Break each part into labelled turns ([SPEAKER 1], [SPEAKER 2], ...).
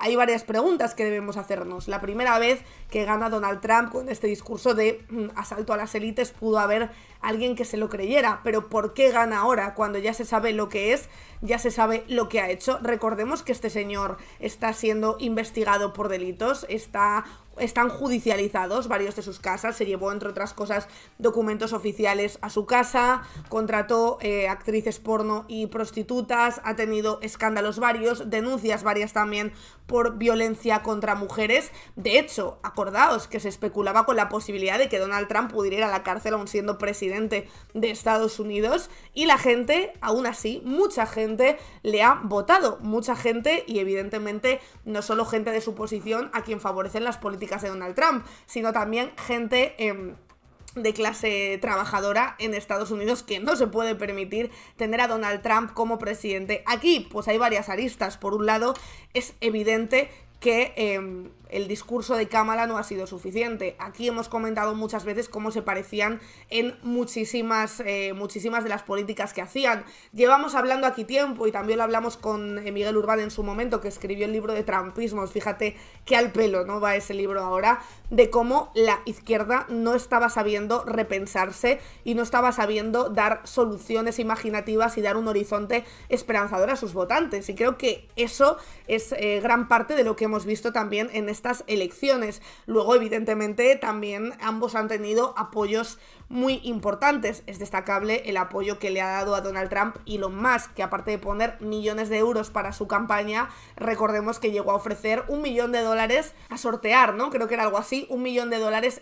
[SPEAKER 1] hay varias preguntas que debemos hacernos. La primera vez que gana Donald Trump con este discurso de asalto a las élites pudo haber alguien que se lo creyera, pero ¿por qué gana ahora cuando ya se sabe lo que es, ya se sabe lo que ha hecho? Recordemos que este señor está siendo investigado por delitos, están judicializados varios de sus casas, se llevó entre otras cosas documentos oficiales a su casa, contrató actrices porno y prostitutas, ha tenido escándalos varios, denuncias varias también por violencia contra mujeres. De hecho, acordaos que se especulaba con la posibilidad de que Donald Trump pudiera ir a la cárcel aún siendo presidente de Estados Unidos, y la gente, aún así, mucha gente le ha votado, mucha gente, y evidentemente no solo gente de su posición a quien favorecen las políticas de Donald Trump, sino también gente de clase trabajadora en Estados Unidos que no se puede permitir tener a Donald Trump como presidente. Aquí pues hay varias aristas. Por un lado, es evidente que el discurso de Kamala no ha sido suficiente. Aquí hemos comentado muchas veces cómo se parecían en muchísimas de las políticas que hacían. Llevamos hablando aquí tiempo, y también lo hablamos con Miguel Urbán en su momento, que escribió el libro de Trumpismos. Fíjate que al pelo no va ese libro ahora, de cómo la izquierda no estaba sabiendo repensarse y no estaba sabiendo dar soluciones imaginativas y dar un horizonte esperanzador a sus votantes. Y creo que eso es gran parte de lo que hemos visto también en estas elecciones. Luego, evidentemente, también ambos han tenido apoyos muy importantes. Es destacable el apoyo que le ha dado a Donald Trump Elon Musk, que aparte de poner millones de euros para su campaña, recordemos que llegó a ofrecer $1 millón a sortear, ¿no? Creo que era algo así, $1 millón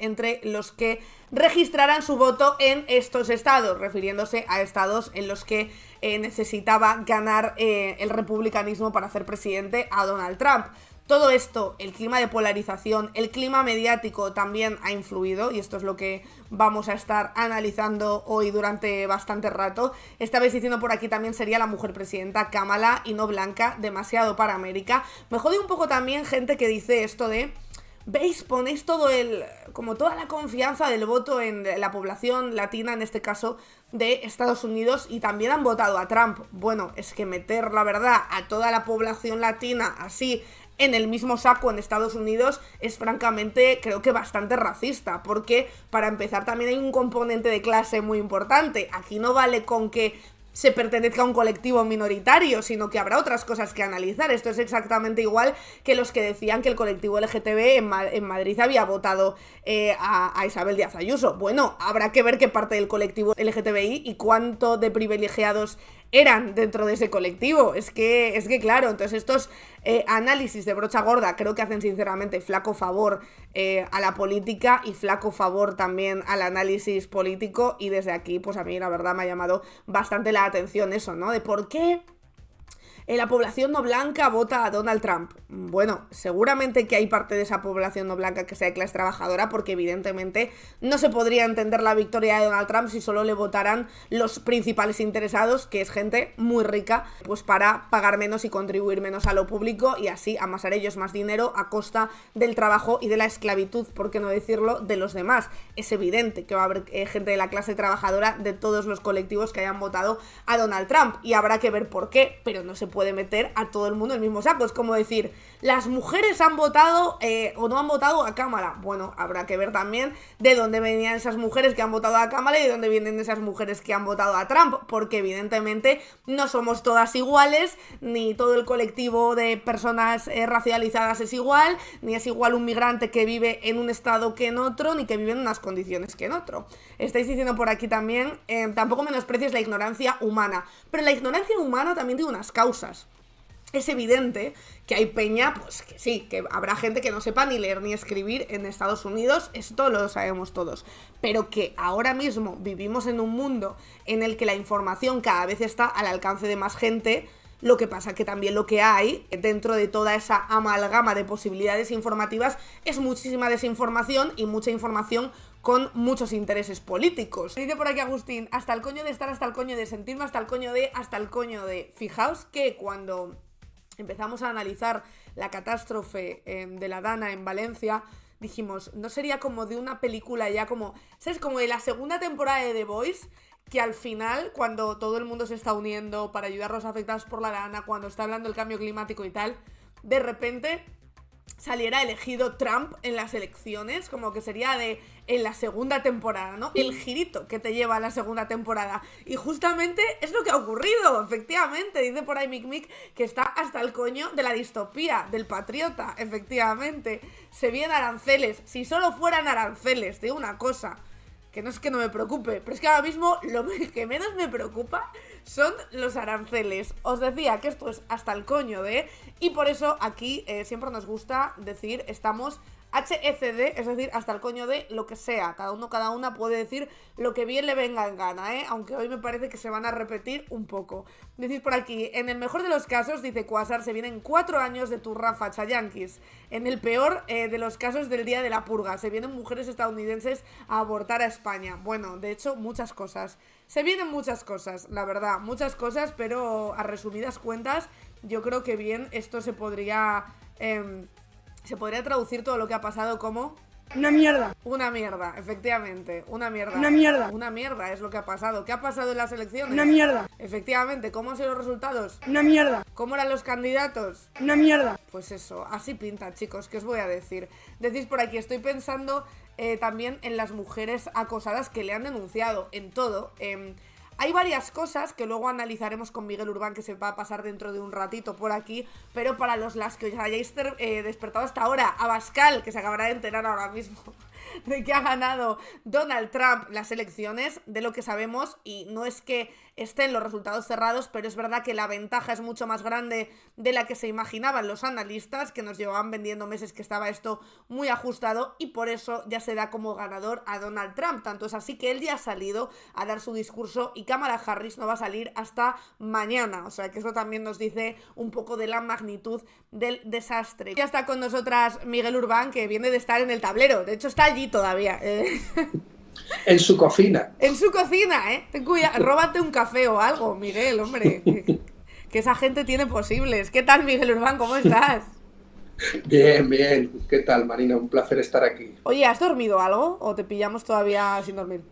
[SPEAKER 1] entre los que registraran su voto en estos estados, refiriéndose a estados en los que necesitaba ganar el republicanismo para hacer presidente a Donald Trump. Todo esto, el clima de polarización, el clima mediático también ha influido, y esto es lo que vamos a estar analizando hoy durante bastante rato. Estabais diciendo por aquí también sería la mujer presidenta Kamala y no Blanca, demasiado para América. Me jode un poco también gente que dice esto de: ¿veis? Ponéis como toda la confianza del voto en la población latina, en este caso de Estados Unidos, y también han votado a Trump. Bueno, es que meter, la verdad, a toda la población latina así en el mismo saco en Estados Unidos es francamente, creo que bastante racista, porque para empezar también hay un componente de clase muy importante. Aquí no vale con que se pertenezca a un colectivo minoritario, sino que habrá otras cosas que analizar. Esto es exactamente igual que los que decían que el colectivo LGTB en Madrid había votado a Isabel Díaz Ayuso. Bueno, habrá que ver qué parte del colectivo LGTBI y cuánto de privilegiados eran dentro de ese colectivo. Es que claro, entonces estos análisis de brocha gorda creo que hacen sinceramente flaco favor a la política y flaco favor también al análisis político, y desde aquí pues a mí la verdad me ha llamado bastante la atención eso, ¿no? De por qué la población no blanca vota a Donald Trump. Bueno, seguramente que hay parte de esa población no blanca que sea de clase trabajadora, porque evidentemente no se podría entender la victoria de Donald Trump si solo le votaran los principales interesados, que es gente muy rica, pues para pagar menos y contribuir menos a lo público y así amasar ellos más dinero a costa del trabajo y de la esclavitud, por qué no decirlo, de los demás. Es evidente que va a haber gente de la clase trabajadora de todos los colectivos que hayan votado a Donald Trump, y habrá que ver por qué, pero no se puede meter a todo el mundo en el mismo saco. Es como decir, las mujeres han votado o no han votado a Kamala. Bueno, habrá que ver también de dónde venían esas mujeres que han votado a Kamala y de dónde vienen esas mujeres que han votado a Trump, porque evidentemente no somos todas iguales, ni todo el colectivo de personas racializadas es igual, ni es igual un migrante que vive en un estado que en otro, ni que vive en unas condiciones que en otro. Estáis diciendo por aquí también, tampoco menosprecies la ignorancia humana, pero la ignorancia humana también tiene unas causas. Es evidente que hay peña, pues que sí, que habrá gente que no sepa ni leer ni escribir en Estados Unidos, esto lo sabemos todos, pero que ahora mismo vivimos en un mundo en el que la información cada vez está al alcance de más gente. Lo que pasa que también lo que hay dentro de toda esa amalgama de posibilidades informativas es muchísima desinformación y mucha información con muchos intereses políticos. Dice por aquí Agustín, hasta el coño de estar, hasta el coño de sentirme, hasta el coño de, hasta el coño de. Fijaos que cuando empezamos a analizar la catástrofe de la Dana en Valencia, dijimos, ¿no sería como de una película ya como, ¿sabes? Como de la segunda temporada de The Voice, que al final, cuando todo el mundo se está uniendo para ayudar a los afectados por la Dana, cuando está hablando del cambio climático y tal, de repente saliera elegido Trump en las elecciones, como que sería en la segunda temporada, ¿no? El girito que te lleva a la segunda temporada. Y justamente es lo que ha ocurrido, efectivamente. Dice por ahí Mick Mick que está hasta el coño de la distopía, del patriota, efectivamente. Se vienen aranceles. Si solo fueran aranceles, te digo una cosa, que no es que no me preocupe, pero es que ahora mismo lo que menos me preocupa son los aranceles. Os decía que esto es hasta el coño y por eso aquí siempre nos gusta decir estamos HECD, es decir, hasta el coño de lo que sea. Cada una puede decir lo que bien le venga en gana, aunque hoy me parece que se van a repetir un poco. Decís por aquí, en el mejor de los casos, dice Quasar, se vienen 4 años de turra facha yanquis. En el peor de los casos, del día de la purga, se vienen mujeres estadounidenses a abortar a España. Bueno, de hecho, muchas cosas. Se vienen muchas cosas, la verdad, muchas cosas, pero a resumidas cuentas, yo creo que bien esto se podría traducir todo lo que ha pasado como...
[SPEAKER 2] Una mierda.
[SPEAKER 1] Una mierda, efectivamente, una mierda.
[SPEAKER 2] Una mierda.
[SPEAKER 1] Una mierda es lo que ha pasado. ¿Qué ha pasado en las elecciones?
[SPEAKER 2] Una mierda.
[SPEAKER 1] Efectivamente, ¿cómo han sido los resultados?
[SPEAKER 2] Una mierda.
[SPEAKER 1] ¿Cómo eran los candidatos?
[SPEAKER 2] Una mierda.
[SPEAKER 1] Pues eso, así pinta, chicos, ¿qué os voy a decir? Decís por aquí, estoy pensando también en las mujeres acosadas que le han denunciado, en todo. Hay varias cosas que luego analizaremos con Miguel Urbán, que se va a pasar dentro de un ratito por aquí, pero para las que os hayáis despertado hasta ahora, Abascal, que se acabará de enterar ahora mismo de que ha ganado Donald Trump las elecciones, de lo que sabemos, y no es que estén los resultados cerrados, pero es verdad que la ventaja es mucho más grande de la que se imaginaban los analistas, que nos llevaban vendiendo meses que estaba esto muy ajustado, y por eso ya se da como ganador a Donald Trump. Tanto es así que él ya ha salido a dar su discurso y Kamala Harris no va a salir hasta mañana, o sea que eso también nos dice un poco de la magnitud del desastre. Ya está con nosotras Miguel Urbán, que viene de estar en el tablero, de hecho está allí todavía.
[SPEAKER 3] En su cocina.
[SPEAKER 1] En su cocina, ten cuidado, róbate un café o algo, Miguel, hombre. Que esa gente tiene posibles. ¿Qué tal, Miguel Urbán? ¿Cómo estás?
[SPEAKER 3] Bien, bien. ¿Qué tal, Marina? Un placer estar aquí.
[SPEAKER 1] Oye, ¿has dormido algo o te pillamos todavía sin dormir?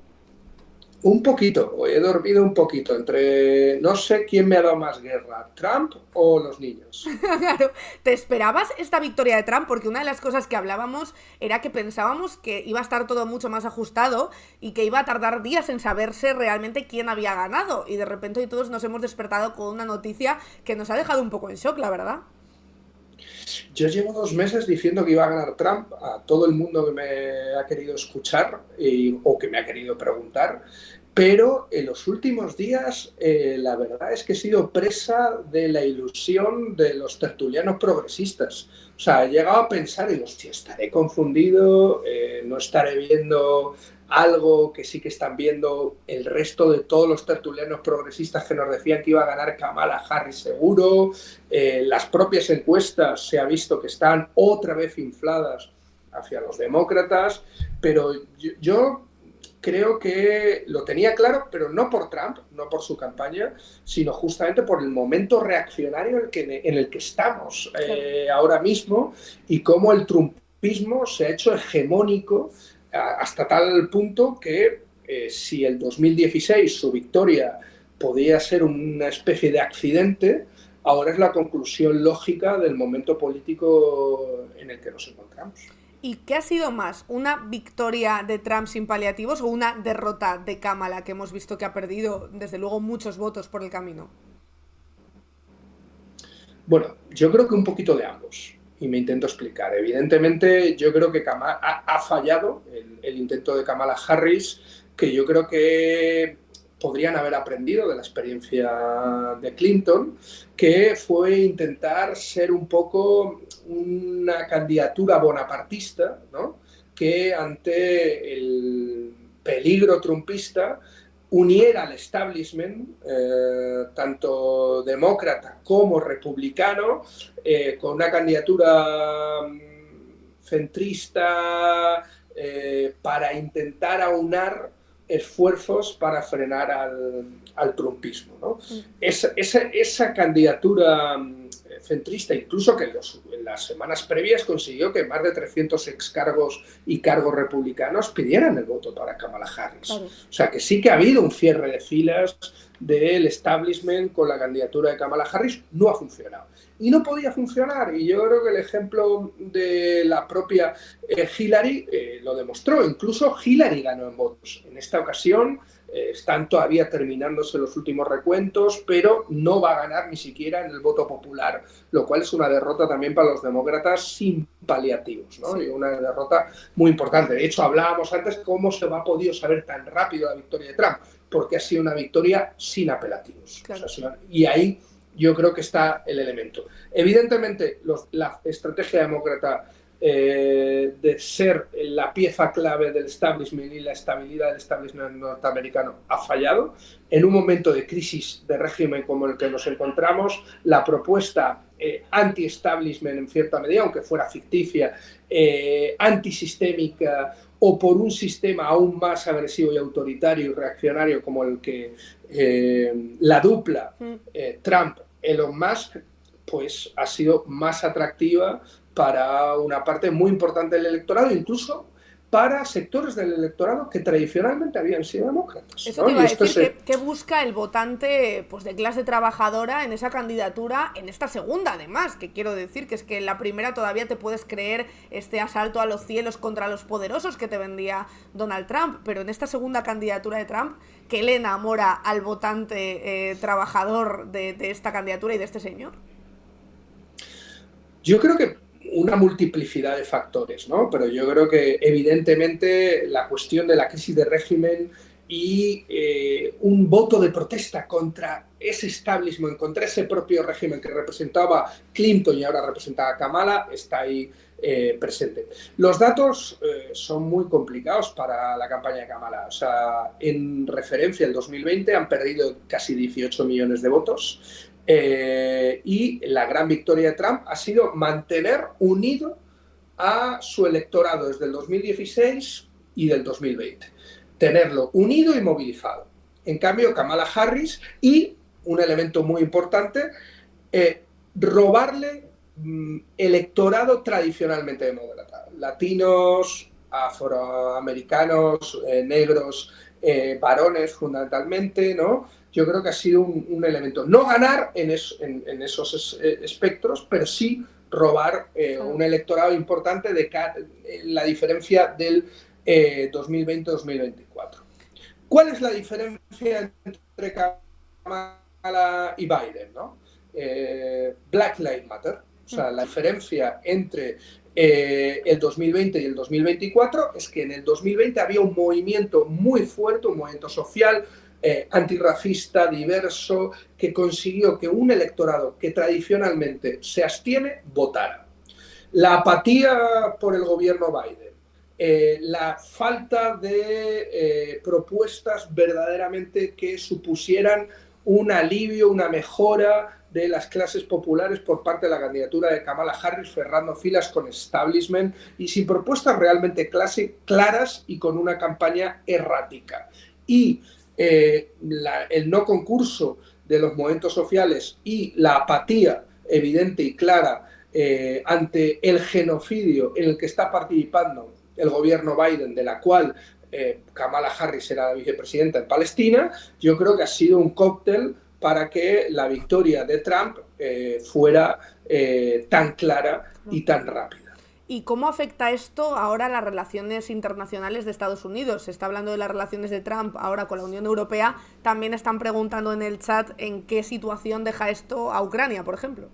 [SPEAKER 3] Un poquito, hoy he dormido un poquito, entre no sé quién me ha dado más guerra, Trump o los niños.
[SPEAKER 1] Claro, ¿te esperabas esta victoria de Trump? Porque una de las cosas que hablábamos era que pensábamos que iba a estar todo mucho más ajustado y que iba a tardar días en saberse realmente quién había ganado. Y de repente hoy todos nos hemos despertado con una noticia que nos ha dejado un poco en shock, la verdad.
[SPEAKER 3] Yo llevo 2 meses diciendo que iba a ganar Trump a todo el mundo que me ha querido escuchar o que me ha querido preguntar, pero en los últimos días la verdad es que he sido presa de la ilusión de los tertulianos progresistas. O sea, he llegado a pensar, digo, hostia, estaré confundido, no estaré viendo algo que sí que están viendo el resto de todos los tertulianos progresistas que nos decían que iba a ganar Kamala Harris seguro. Las propias encuestas se ha visto que están otra vez infladas hacia los demócratas, pero yo creo que lo tenía claro, pero no por Trump, no por su campaña, sino justamente por el momento reaccionario en el que estamos ahora mismo y cómo el trumpismo se ha hecho hegemónico hasta tal punto que si el 2016 su victoria podía ser una especie de accidente, ahora es la conclusión lógica del momento político en el que nos encontramos.
[SPEAKER 1] ¿Y qué ha sido más? ¿Una victoria de Trump sin paliativos o una derrota de Kamala, que hemos visto que ha perdido, desde luego, muchos votos por el camino?
[SPEAKER 3] Bueno, yo creo que un poquito de ambos. Y me intento explicar. Evidentemente, yo creo que ha fallado el intento de Kamala Harris, que yo creo que podrían haber aprendido de la experiencia de Clinton, que fue intentar ser un poco una candidatura bonapartista, ¿no? Que ante el peligro trumpista uniera al establishment, tanto demócrata como republicano, con una candidatura centrista para intentar aunar esfuerzos para frenar al trumpismo, ¿no? Esa candidatura centrista, incluso que en las semanas previas consiguió que más de 300 excargos y cargos republicanos pidieran el voto para Kamala Harris. Claro. O sea que sí que ha habido un cierre de filas del establishment con la candidatura de Kamala Harris, no ha funcionado. y no podía funcionar. Y yo creo que el ejemplo de la propia Hillary lo demostró. Incluso Hillary ganó en votos. En esta ocasión están todavía terminándose los últimos recuentos, pero no va a ganar ni siquiera en el voto popular, lo cual es una derrota también para los demócratas sin paliativos, ¿no?
[SPEAKER 1] Sí.
[SPEAKER 3] Y una derrota muy importante. De hecho, hablábamos antes cómo se ha podido saber tan rápido la victoria de Trump, porque ha sido una victoria sin apelativos.
[SPEAKER 1] Claro.
[SPEAKER 3] O sea, y ahí yo creo que está el elemento. Evidentemente, la estrategia demócrata de ser la pieza clave del establishment y la estabilidad del establishment norteamericano ha fallado. En un momento de crisis de régimen como el que nos encontramos, la propuesta anti-establishment en cierta medida, aunque fuera ficticia, antisistémica o por un sistema aún más agresivo y autoritario y reaccionario como el que la dupla Trump-Elon Musk, pues ha sido más atractiva para una parte muy importante del electorado, incluso para sectores del electorado que tradicionalmente habían sido demócratas,
[SPEAKER 1] Eso
[SPEAKER 3] ¿no?
[SPEAKER 1] te iba a decir,
[SPEAKER 3] es...
[SPEAKER 1] ¿qué busca el votante pues, de clase trabajadora en esa candidatura, en esta segunda además? Que quiero decir que es que en la primera todavía te puedes creer este asalto a los cielos contra los poderosos que te vendía Donald Trump, pero en esta segunda candidatura de Trump, ¿qué le enamora al votante trabajador de esta candidatura y de este señor?
[SPEAKER 3] Yo creo que una multiplicidad de factores, ¿no? Pero yo creo que evidentemente la cuestión de la crisis de régimen y un voto de protesta contra ese establishment, contra ese propio régimen que representaba Clinton y ahora representaba Kamala, está ahí presente. Los datos son muy complicados para la campaña de Kamala. O sea, en referencia al 2020 han perdido casi 18 millones de votos. Y la gran victoria de Trump ha sido mantener unido a su electorado desde el 2016 y del 2020. Tenerlo unido y movilizado. En cambio, Kamala Harris, y un elemento muy importante, robarle electorado tradicionalmente demócrata. Latinos, afroamericanos, negros, varones fundamentalmente, ¿no? Yo creo que ha sido un elemento. No ganar en esos espectros, pero sí robar un electorado importante de la diferencia del 2020-2024. ¿Cuál es la diferencia entre Kamala y Biden, ¿no? Black Lives Matter. O sea, la diferencia entre el 2020 y el 2024 es que en el 2020 había un movimiento muy fuerte, un movimiento social, antirracista, diverso, que consiguió que un electorado que tradicionalmente se abstiene, votara. La apatía por el gobierno Biden, la falta de propuestas verdaderamente que supusieran un alivio, una mejora de las clases populares por parte de la candidatura de Kamala Harris, cerrando filas con establishment y sin propuestas realmente claras y con una campaña errática. Y el no concurso de los movimientos sociales y la apatía evidente y clara ante el genocidio en el que está participando el gobierno Biden, de la cual Kamala Harris era la vicepresidenta en Palestina, yo creo que ha sido un cóctel para que la victoria de Trump fuera tan clara y tan rápida.
[SPEAKER 1] ¿Y cómo afecta esto ahora a las relaciones internacionales de Estados Unidos? Se está hablando de las relaciones de Trump ahora con la Unión Europea. También están preguntando en el chat en qué situación deja esto a Ucrania, por ejemplo.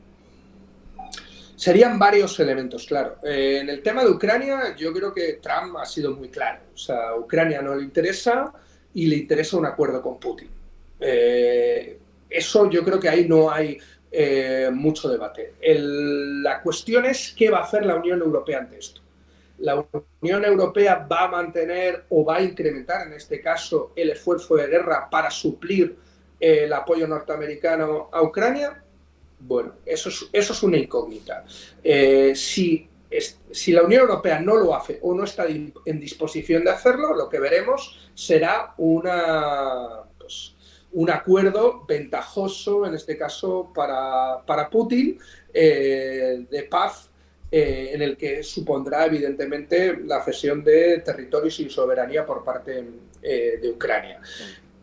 [SPEAKER 3] Serían varios elementos, claro. En el tema de Ucrania, yo creo que Trump ha sido muy claro. O sea, a Ucrania no le interesa y le interesa un acuerdo con Putin. Eso yo creo que ahí no hay mucho debate. La cuestión es qué va a hacer la Unión Europea ante esto. La Unión Europea va a mantener o va a incrementar, en este caso, el esfuerzo de guerra para suplir el apoyo norteamericano a Ucrania. Bueno, eso es una incógnita. Si la Unión Europea no lo hace o no está en disposición de hacerlo, lo que veremos será un acuerdo ventajoso, en este caso para Putin, de paz, en el que supondrá evidentemente la cesión de territorios y soberanía por parte de Ucrania.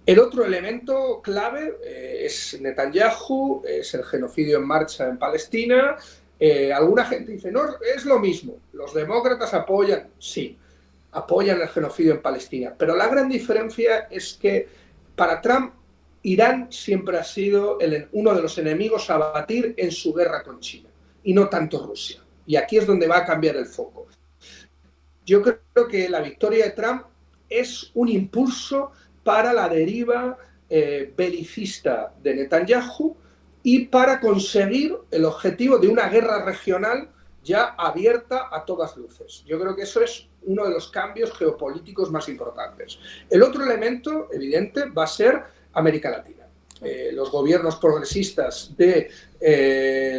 [SPEAKER 3] El otro elemento clave es Netanyahu, es el genocidio en marcha en Palestina. Alguna gente dice, no, es lo mismo. Los demócratas apoyan, sí, apoyan el genocidio en Palestina. Pero la gran diferencia es que para Trump, Irán siempre ha sido uno de los enemigos a batir en su guerra con China, y no tanto Rusia. Y aquí es donde va a cambiar el foco. Yo creo que la victoria de Trump es un impulso para la deriva belicista de Netanyahu y para conseguir el objetivo de una guerra regional ya abierta a todas luces. Yo creo que eso es uno de los cambios geopolíticos más importantes. El otro elemento evidente va a ser América Latina. Los gobiernos progresistas de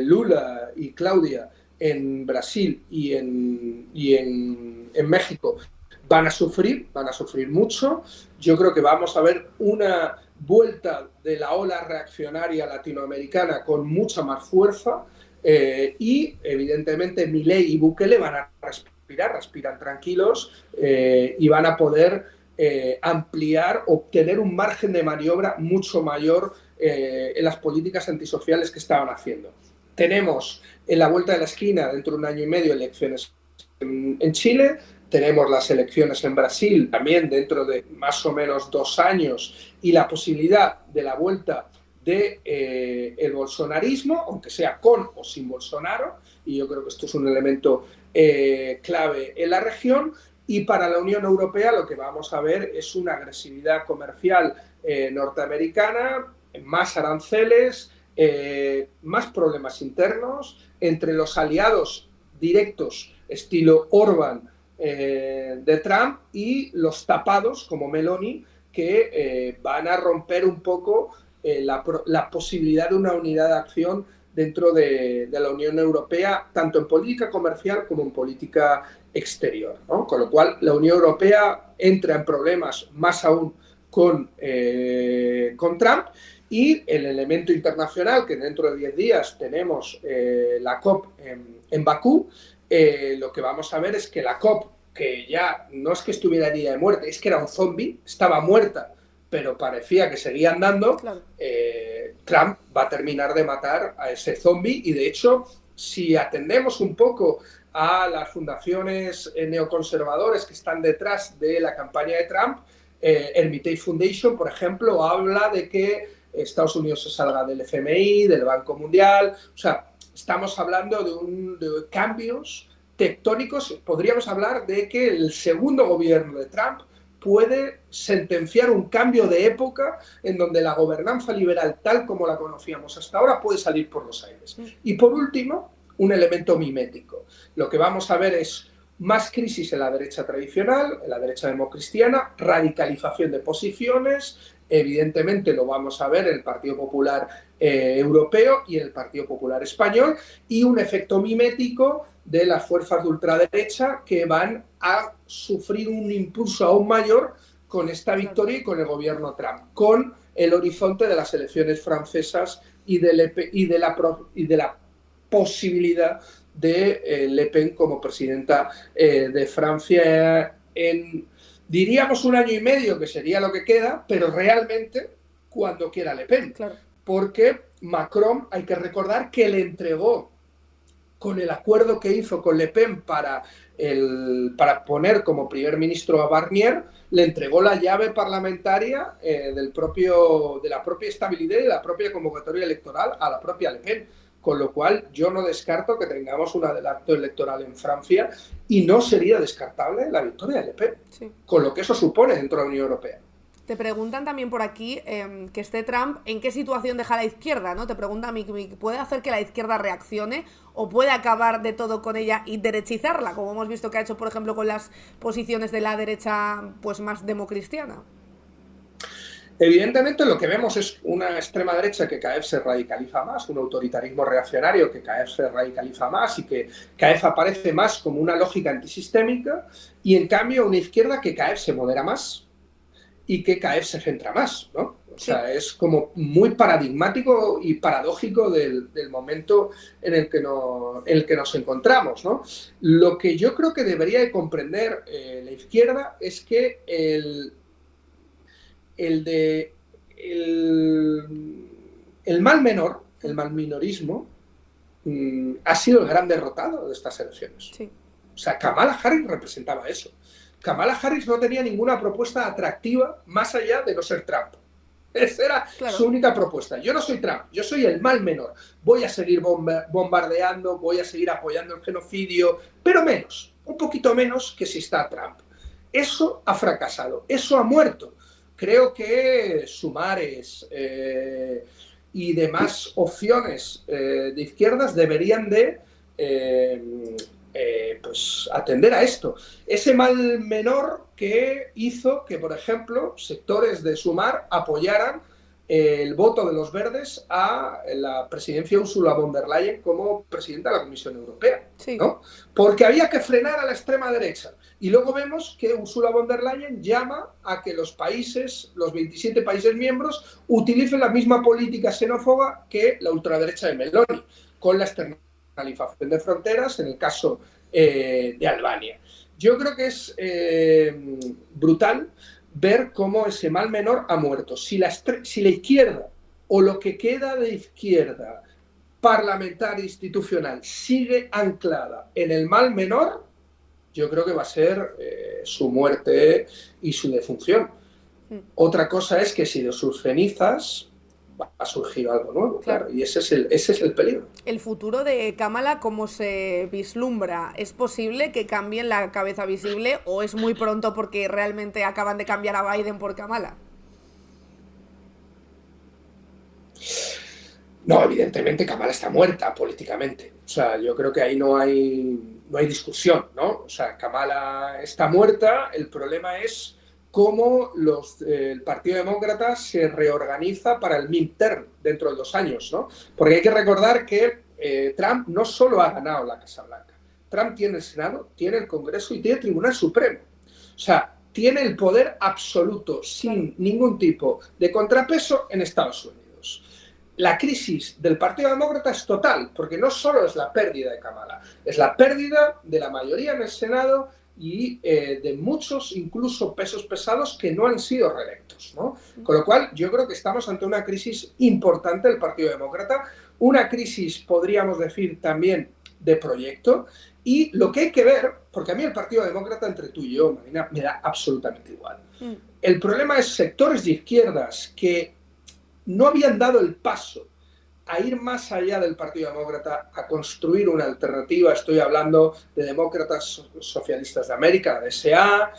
[SPEAKER 3] Lula y Claudia en Brasil y en México van a sufrir mucho. Yo creo que vamos a ver una vuelta de la ola reaccionaria latinoamericana con mucha más fuerza y evidentemente Milei y Bukele van a respiran tranquilos y van a poder ampliar, obtener un margen de maniobra mucho mayor en las políticas antisociales que estaban haciendo. Tenemos en la vuelta de la esquina, dentro de un año y medio, elecciones en Chile, tenemos las elecciones en Brasil también dentro de más o menos 2 años y la posibilidad de la vuelta del bolsonarismo, aunque sea con o sin Bolsonaro, y yo creo que esto es un elemento clave en la región. Y para la Unión Europea lo que vamos a ver es una agresividad comercial norteamericana, más aranceles, más problemas internos entre los aliados directos estilo Orbán de Trump y los tapados como Meloni que van a romper un poco la posibilidad de una unidad de acción dentro de la Unión Europea, tanto en política comercial como en política exterior, ¿no? Con lo cual la Unión Europea entra en problemas más aún con Trump. Y el elemento internacional, que dentro de 10 días tenemos la COP en Bakú, lo que vamos a ver es que la COP, que ya no es que estuviera herida de muerte, es que era un zombie, estaba muerta, pero parecía que seguía andando, claro. Trump va a terminar de matar a ese zombie y de hecho, si atendemos un poco a las fundaciones neoconservadores que están detrás de la campaña de Trump, Hermitage Foundation, por ejemplo, habla de que Estados Unidos se salga del FMI, del Banco Mundial, o sea, estamos hablando de cambios tectónicos. Podríamos hablar de que el segundo gobierno de Trump puede sentenciar un cambio de época en donde la gobernanza liberal, tal como la conocíamos hasta ahora, puede salir por los aires. Y por último, un elemento mimético. Lo que vamos a ver es más crisis en la derecha tradicional, en la derecha democristiana, radicalización de posiciones. Evidentemente lo vamos a ver en el Partido Popular Europeo y en el Partido Popular Español, y un efecto mimético de las fuerzas de ultraderecha que van a sufrir un impulso aún mayor con esta victoria y con el gobierno Trump, con el horizonte de las elecciones francesas y de la posibilidad de Le Pen como presidenta de Francia en, diríamos, 1 año y medio, que sería lo que queda, pero realmente cuando quiera Le Pen. Claro. Porque Macron, hay que recordar que le entregó, con el acuerdo que hizo con Le Pen para poner como primer ministro a Barnier, le entregó la llave parlamentaria de la propia estabilidad y de la propia convocatoria electoral a la propia Le Pen. Con lo cual yo no descarto que tengamos un adelanto electoral en Francia y no sería descartable la victoria de Le Pen, sí, con lo que eso supone dentro de la Unión Europea.
[SPEAKER 1] Te preguntan también por aquí que esté Trump, ¿en qué situación deja la izquierda? ¿No? Te pregunta, ¿puede hacer que la izquierda reaccione o puede acabar de todo con ella y derechizarla, como hemos visto que ha hecho, por ejemplo, con las posiciones de la derecha pues más democristiana?
[SPEAKER 3] Evidentemente lo que vemos es una extrema derecha que cada vez se radicaliza más, un autoritarismo reaccionario que cada vez se radicaliza más y que cada vez aparece más como una lógica antisistémica, y en cambio una izquierda que cada vez se modera más y que cada vez se centra más, ¿no? O sea, es como muy paradigmático y paradójico del momento en el que nos encontramos, ¿no? Lo que yo creo que debería de comprender la izquierda es que el de el mal menor, el mal minorismo, ha sido el gran derrotado de estas elecciones.
[SPEAKER 1] Sí.
[SPEAKER 3] O sea, Kamala Harris representaba eso. Kamala Harris no tenía ninguna propuesta atractiva más allá de no ser Trump. Esa era su única propuesta. Yo no soy Trump, yo soy el mal menor. Voy a seguir bombardeando, voy a seguir apoyando el genocidio, pero menos, un poquito menos que si está Trump. Eso ha fracasado, eso ha muerto. Creo que Sumares y demás opciones de izquierdas deberían de pues atender a esto. Ese mal menor que hizo que, por ejemplo, sectores de Sumar apoyaran el voto de los verdes a la presidencia de Ursula von der Leyen como presidenta de la Comisión Europea,
[SPEAKER 1] sí,
[SPEAKER 3] ¿no? Porque había que frenar a la extrema derecha. Y luego vemos que Ursula von der Leyen llama a que los países, los 27 países miembros, utilicen la misma política xenófoba que la ultraderecha de Meloni, con la externalización de fronteras en el caso de Albania. Yo creo que es brutal ver cómo ese mal menor ha muerto. Si la izquierda o lo que queda de izquierda parlamentaria institucional sigue anclada en el mal menor, yo creo que va a ser su muerte y su defunción. Otra cosa es que si de sus cenizas va a surgir algo nuevo, claro. Y ese es el peligro.
[SPEAKER 1] El futuro de Kamala, ¿cómo se vislumbra? ¿Es posible que cambien la cabeza visible o es muy pronto porque realmente acaban de cambiar a Biden por Kamala?
[SPEAKER 3] No, evidentemente Kamala está muerta políticamente. O sea, yo creo que ahí no hay discusión, ¿no? O sea, Kamala está muerta, el problema es cómo el Partido Demócrata se reorganiza para el midterm dentro de 2 años, ¿no? Porque hay que recordar que Trump no solo ha ganado la Casa Blanca, Trump tiene el Senado, tiene el Congreso y tiene el Tribunal Supremo. O sea, tiene el poder absoluto, sin ningún tipo de contrapeso en Estados Unidos. La crisis del Partido Demócrata es total, porque no solo es la pérdida de Kamala, es la pérdida de la mayoría en el Senado y de muchos, incluso pesos pesados, que no han sido reelectos, ¿no? Con lo cual, yo creo que estamos ante una crisis importante del Partido Demócrata, una crisis, podríamos decir, también de proyecto, y lo que hay que ver, porque a mí el Partido Demócrata, entre tú y yo, Marina, me da absolutamente igual. El problema es sectores de izquierdas que no habían dado el paso a ir más allá del Partido Demócrata, a construir una alternativa. Estoy hablando de Demócratas Socialistas de América, la DSA,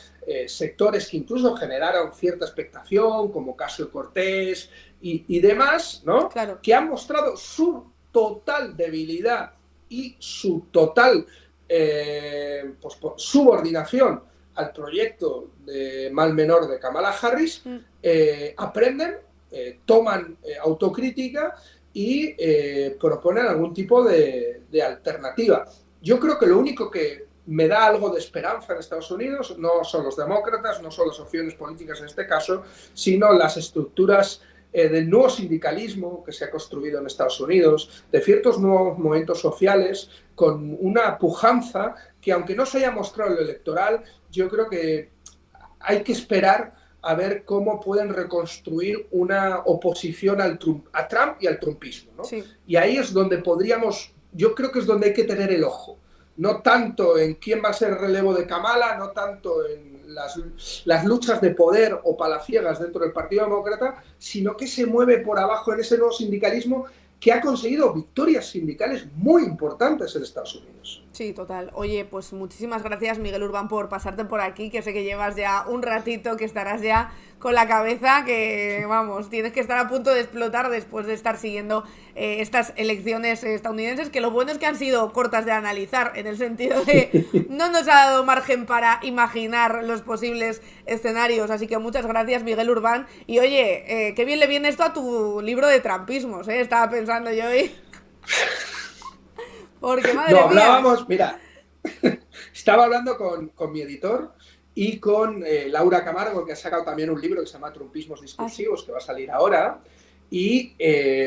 [SPEAKER 3] sectores que incluso generaron cierta expectación, como Ocasio Cortés y demás, ¿no?
[SPEAKER 1] Claro.
[SPEAKER 3] Que han mostrado su total debilidad y su total pues, subordinación al proyecto de mal menor de Kamala Harris, aprenden, toman autocrítica y proponen algún tipo de alternativa. Yo creo que lo único que me da algo de esperanza en Estados Unidos no son los demócratas, no son las opciones políticas en este caso, sino las estructuras del nuevo sindicalismo que se ha construido en Estados Unidos, de ciertos nuevos movimientos sociales con una pujanza que, aunque no se haya mostrado en lo electoral, yo creo que hay que esperar a ver cómo pueden reconstruir una oposición a Trump y al trumpismo, ¿no? Sí. Y ahí es donde yo creo que es donde hay que tener el ojo. No tanto en quién va a ser el relevo de Kamala, no tanto en las luchas de poder o palaciegas dentro del Partido Demócrata, sino que se mueve por abajo en ese nuevo sindicalismo que ha conseguido victorias sindicales muy importantes en Estados Unidos.
[SPEAKER 1] Sí, total. Oye, pues muchísimas gracias, Miguel Urbán, por pasarte por aquí, que sé que llevas ya un ratito, que estarás ya con la cabeza, que vamos, tienes que estar a punto de explotar después de estar siguiendo estas elecciones estadounidenses, que lo bueno es que han sido cortas de analizar, en el sentido de no nos ha dado margen para imaginar los posibles escenarios, así que muchas gracias, Miguel Urbán. Y oye, qué bien le viene esto a tu libro de trampismos, estaba pensando yo hoy. Porque madre mía.
[SPEAKER 3] Hablábamos, mira, estaba hablando con mi editor y con Laura Camargo, que ha sacado también un libro que se llama Trumpismos Discursivos, que va a salir ahora, y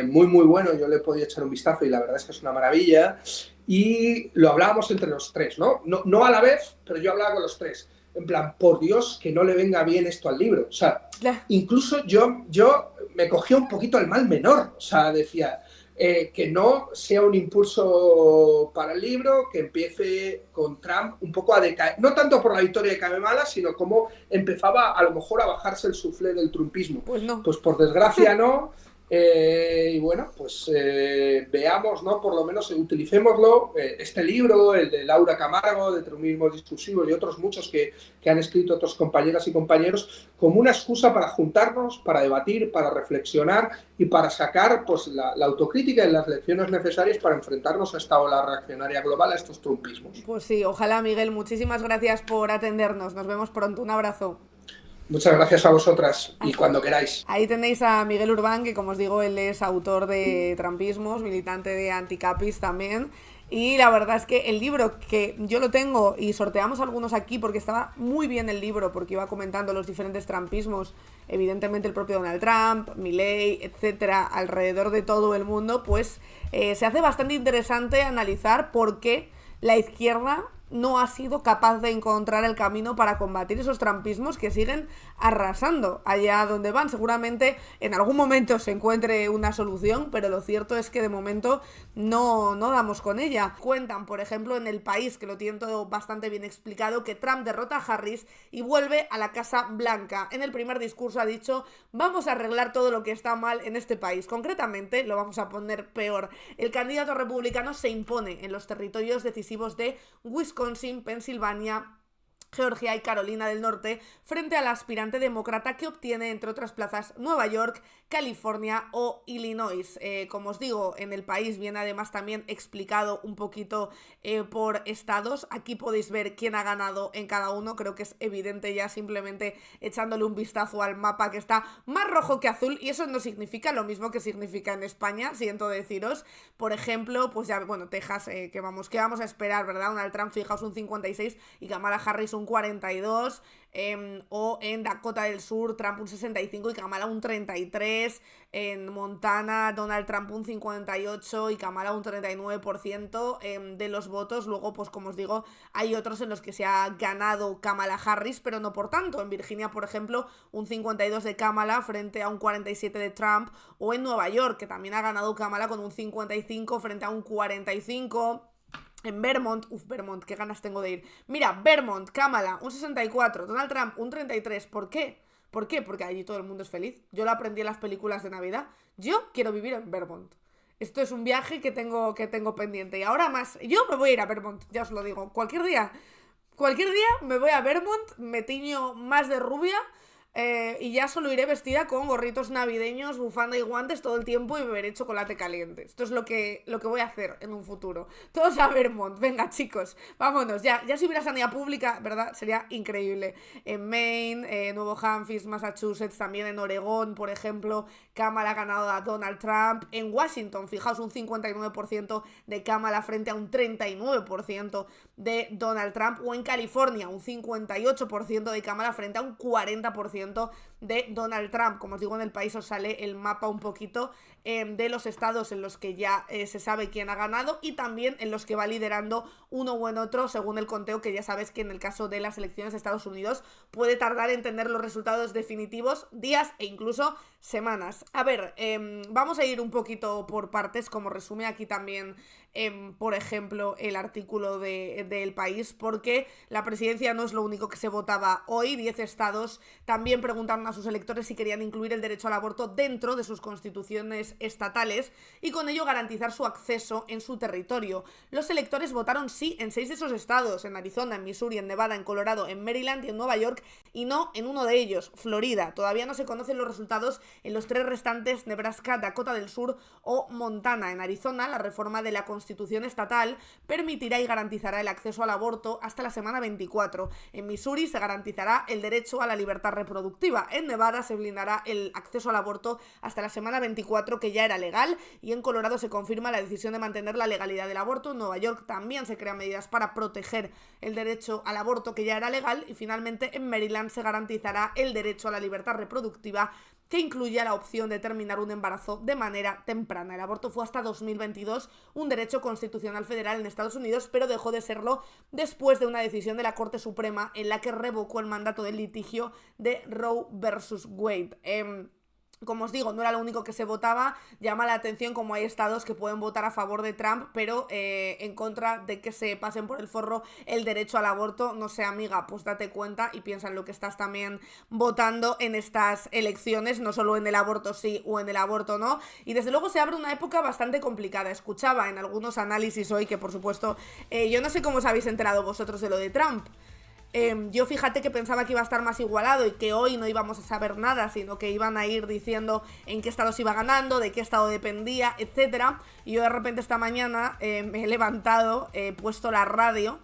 [SPEAKER 3] muy, muy bueno, yo le he podido echar un vistazo y la verdad es que es una maravilla, y lo hablábamos entre los tres, ¿no? No a la vez, pero yo hablaba con los tres. en plan, por Dios, que no le venga bien esto al libro. O sea, incluso yo me cogía un poquito el mal menor. O sea, decía, que no sea un impulso para el libro, que empiece con Trump un poco a decaer, no tanto por la victoria de Kamala, sino como empezaba a lo mejor a bajarse el suflé del trumpismo.
[SPEAKER 1] Pues no.
[SPEAKER 3] Pues por desgracia no. Y bueno, pues veamos, ¿no? Por lo menos utilicémoslo, este libro, el de Laura Camargo, de Trumpismo Discursivo y otros muchos que han escrito otros compañeras y compañeros, como una excusa para juntarnos, para debatir, para reflexionar y para sacar pues, la autocrítica y las lecciones necesarias para enfrentarnos a esta ola reaccionaria global, a estos trumpismos.
[SPEAKER 1] Pues sí, ojalá, Miguel. Muchísimas gracias por atendernos. Nos vemos pronto. Un abrazo.
[SPEAKER 3] Muchas gracias a vosotras y cuando queráis.
[SPEAKER 1] Ahí tenéis a Miguel Urbán, que como os digo, él es autor de Trumpismos, militante de Anticapis también. Y la verdad es que el libro, que yo lo tengo y sorteamos algunos aquí porque estaba muy bien el libro, porque iba comentando los diferentes trumpismos, evidentemente el propio Donald Trump, Milei, etcétera, alrededor de todo el mundo, pues se hace bastante interesante analizar por qué la izquierda no ha sido capaz de encontrar el camino para combatir esos trumpismos que siguen arrasando allá donde van. Seguramente en algún momento se encuentre una solución, pero lo cierto es que de momento no damos con ella. Cuentan, por ejemplo, en El País, que lo tienen todo bastante bien explicado, que Trump derrota a Harris y vuelve a la Casa Blanca. En el primer discurso ha dicho: vamos a arreglar todo lo que está mal en este país. Concretamente, lo vamos a poner peor. El candidato republicano se impone en los territorios decisivos de Wisconsin, Pensilvania, Georgia y Carolina del Norte frente al aspirante demócrata que obtiene, entre otras plazas, Nueva York, California o Illinois. Como os digo, en El País viene además también explicado un poquito por estados. Aquí podéis ver quién ha ganado en cada uno. Creo que es evidente ya simplemente echándole un vistazo al mapa, que está más rojo que azul, y eso no significa lo mismo que significa en España, siento deciros. Por ejemplo, pues ya, bueno, Texas, ¿qué vamos a esperar, verdad? Donald Trump, fijaos, un 56 y Kamala Harris un 42, o en Dakota del Sur, Trump un 65 y Kamala un 33, en Montana, Donald Trump un 58 y Kamala un 39% de los votos. Luego, pues como os digo, hay otros en los que se ha ganado Kamala Harris, pero no por tanto. En Virginia, por ejemplo, un 52 de Kamala frente a un 47 de Trump, o en Nueva York, que también ha ganado Kamala con un 55 frente a un 45. En Vermont, Vermont, qué ganas tengo de ir. Mira, Vermont, Kamala, un 64, Donald Trump, un 33. ¿Por qué? ¿Por qué? Porque allí todo el mundo es feliz. Yo lo aprendí en las películas de Navidad. Yo quiero vivir en Vermont. Esto es un viaje que tengo pendiente. Y ahora más, yo me voy a ir a Vermont, ya os lo digo. Cualquier día me voy a Vermont, me tiño más de rubia. Y ya solo iré vestida con gorritos navideños, bufanda y guantes todo el tiempo y beberé chocolate caliente. Esto es lo que voy a hacer en un futuro. Todos a Vermont. Venga, chicos, vámonos. Ya si hubiera sanidad pública, ¿verdad? Sería increíble. En Maine, Nuevo Hampshire, Massachusetts, también en Oregón, por ejemplo, Kamala ha ganado a Donald Trump. En Washington, fijaos, un 59% de Kamala frente a un 39% de Donald Trump. O en California, un 58% de Kamala frente a un 40% de Donald Trump. Como os digo, en El País os sale el mapa un poquito de los estados en los que ya se sabe quién ha ganado, y también en los que va liderando uno o en otro según el conteo, que ya sabes que en el caso de las elecciones de Estados Unidos puede tardar en tener los resultados definitivos días e incluso semanas. A ver, vamos a ir un poquito por partes, como resume aquí también por ejemplo, el artículo de El País, porque la presidencia no es lo único que se votaba hoy. 10 estados también preguntaron a sus electores si querían incluir el derecho al aborto dentro de sus constituciones estatales y con ello garantizar su acceso en su territorio. Los electores votaron sí en 6 de esos estados: en Arizona, en Missouri, en Nevada, en Colorado, en Maryland y en Nueva York, y no en uno de ellos, Florida. Todavía no se conocen los resultados en los 3 restantes: Nebraska, Dakota del Sur o Montana. En Arizona, la reforma de la Constitución estatal permitirá y garantizará el acceso al aborto hasta la semana 24. En Missouri se garantizará el derecho a la libertad reproductiva. En Nevada se blindará el acceso al aborto hasta la semana 24, que ya era legal, y en Colorado se confirma la decisión de mantener la legalidad del aborto. En Nueva York también se crean medidas para proteger el derecho al aborto, que ya era legal, y finalmente en Maryland se garantizará el derecho a la libertad reproductiva que incluía la opción de terminar un embarazo de manera temprana. El aborto fue hasta 2022 un derecho constitucional federal en Estados Unidos, pero dejó de serlo después de una decisión de la Corte Suprema en la que revocó el mandato del litigio de Roe versus Wade. Como os digo, no era lo único que se votaba. Llama la atención como hay estados que pueden votar a favor de Trump, pero en contra de que se pasen por el forro el derecho al aborto. No sé, amiga, pues date cuenta y piensa en lo que estás también votando en estas elecciones, no solo en el aborto sí o en el aborto no. Y desde luego se abre una época bastante complicada. Escuchaba en algunos análisis hoy que, por supuesto, yo no sé cómo os habéis enterado vosotros de lo de Trump. Yo fíjate que pensaba que iba a estar más igualado y que hoy no íbamos a saber nada, sino que iban a ir diciendo en qué estado se iba ganando, de qué estado dependía, etcétera. Y yo de repente esta mañana me he levantado, he puesto la radio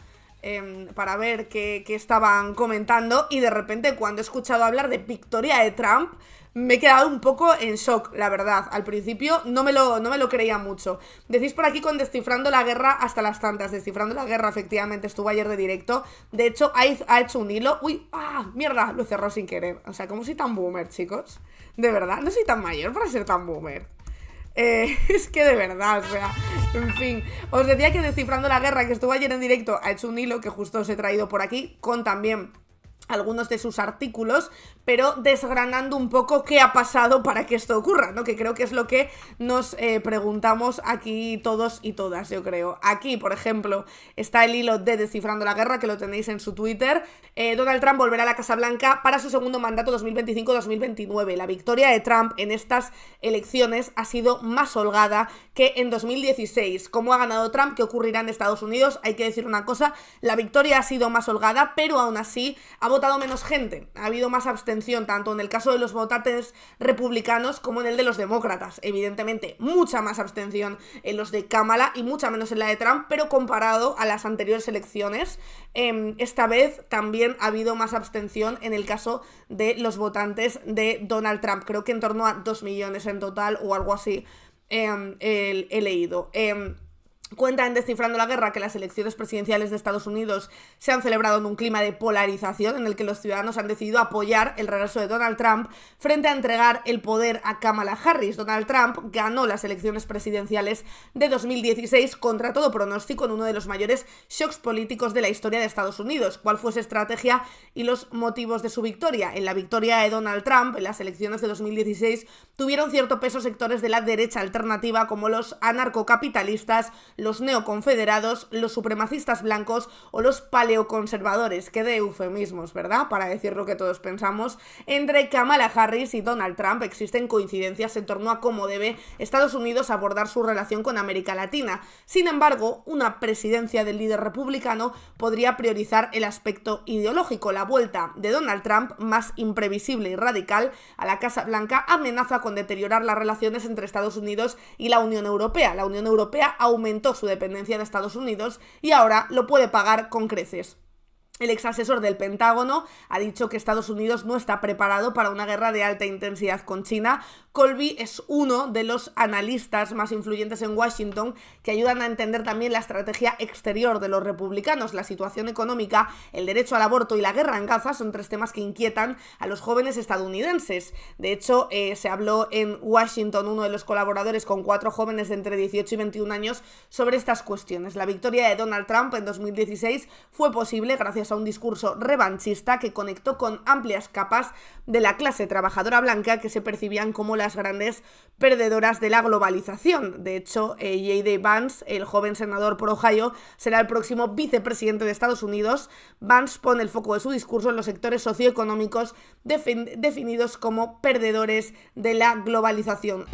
[SPEAKER 1] para ver qué estaban comentando, y de repente cuando he escuchado hablar de victoria de Trump me he quedado un poco en shock, la verdad. Al principio no me lo creía mucho. Decís por aquí con Descifrando la Guerra hasta las tantas. Descifrando la Guerra, efectivamente, estuvo ayer de directo. De hecho, ha hecho un hilo. ¡Uy! ¡Ah! ¡Mierda! Lo cerró sin querer. O sea, ¿cómo soy tan boomer, chicos? De verdad, no soy tan mayor para ser tan boomer. Es que de verdad, o sea, en fin. Os decía que Descifrando la Guerra, que estuvo ayer en directo, ha hecho un hilo que justo os he traído por aquí, con también algunos de sus artículos, pero desgranando un poco qué ha pasado para que esto ocurra, ¿no? Que creo que es lo que nos preguntamos aquí todos y todas, yo creo. Aquí, por ejemplo, está el hilo de Descifrando la Guerra, que lo tenéis en su Twitter. Donald Trump volverá a la Casa Blanca para su segundo mandato 2025-2029. La victoria de Trump en estas elecciones ha sido más holgada que en 2016. ¿Cómo ha ganado Trump? ¿Qué ocurrirá en Estados Unidos? Hay que decir una cosa, la victoria ha sido más holgada, pero aún así ha votado menos gente. Ha habido más abstención, tanto en el caso de los votantes republicanos como en el de los demócratas. Evidentemente, mucha más abstención en los de Kamala y mucha menos en la de Trump, pero comparado a las anteriores elecciones, esta vez también ha habido más abstención en el caso de los votantes de Donald Trump. Creo que en torno a 2 millones en total o algo así he leído. Cuenta en Descifrando la Guerra que las elecciones presidenciales de Estados Unidos se han celebrado en un clima de polarización en el que los ciudadanos han decidido apoyar el regreso de Donald Trump frente a entregar el poder a Kamala Harris. Donald Trump ganó las elecciones presidenciales de 2016 contra todo pronóstico en uno de los mayores shocks políticos de la historia de Estados Unidos. ¿Cuál fue su estrategia y los motivos de su victoria? En la victoria de Donald Trump en las elecciones de 2016 tuvieron cierto peso sectores de la derecha alternativa como los anarcocapitalistas, los neoconfederados, los supremacistas blancos o los paleoconservadores, que de eufemismos, ¿verdad? Para decir lo que todos pensamos. Entre Kamala Harris y Donald Trump existen coincidencias en torno a cómo debe Estados Unidos abordar su relación con América Latina. Sin embargo, una presidencia del líder republicano podría priorizar el aspecto ideológico. La vuelta de Donald Trump, más imprevisible y radical, a la Casa Blanca amenaza con deteriorar las relaciones entre Estados Unidos y la Unión Europea. La Unión Europea aumentó su dependencia de Estados Unidos y ahora lo puede pagar con creces. El exasesor del Pentágono ha dicho que Estados Unidos no está preparado para una guerra de alta intensidad con China. Colby es uno de los analistas más influyentes en Washington que ayudan a entender también la estrategia exterior de los republicanos. La situación económica, el derecho al aborto y la guerra en Gaza son 3 temas que inquietan a los jóvenes estadounidenses. De hecho, se habló en Washington, uno de los colaboradores con 4 jóvenes de entre 18 y 21 años, sobre estas cuestiones. La victoria de Donald Trump en 2016 fue posible gracias a un discurso revanchista que conectó con amplias capas de la clase trabajadora blanca que se percibían como las grandes perdedoras de la globalización. De hecho, J.D. Vance, el joven senador por Ohio, será el próximo vicepresidente de Estados Unidos. Vance pone el foco de su discurso en los sectores socioeconómicos definidos como perdedores de la globalización.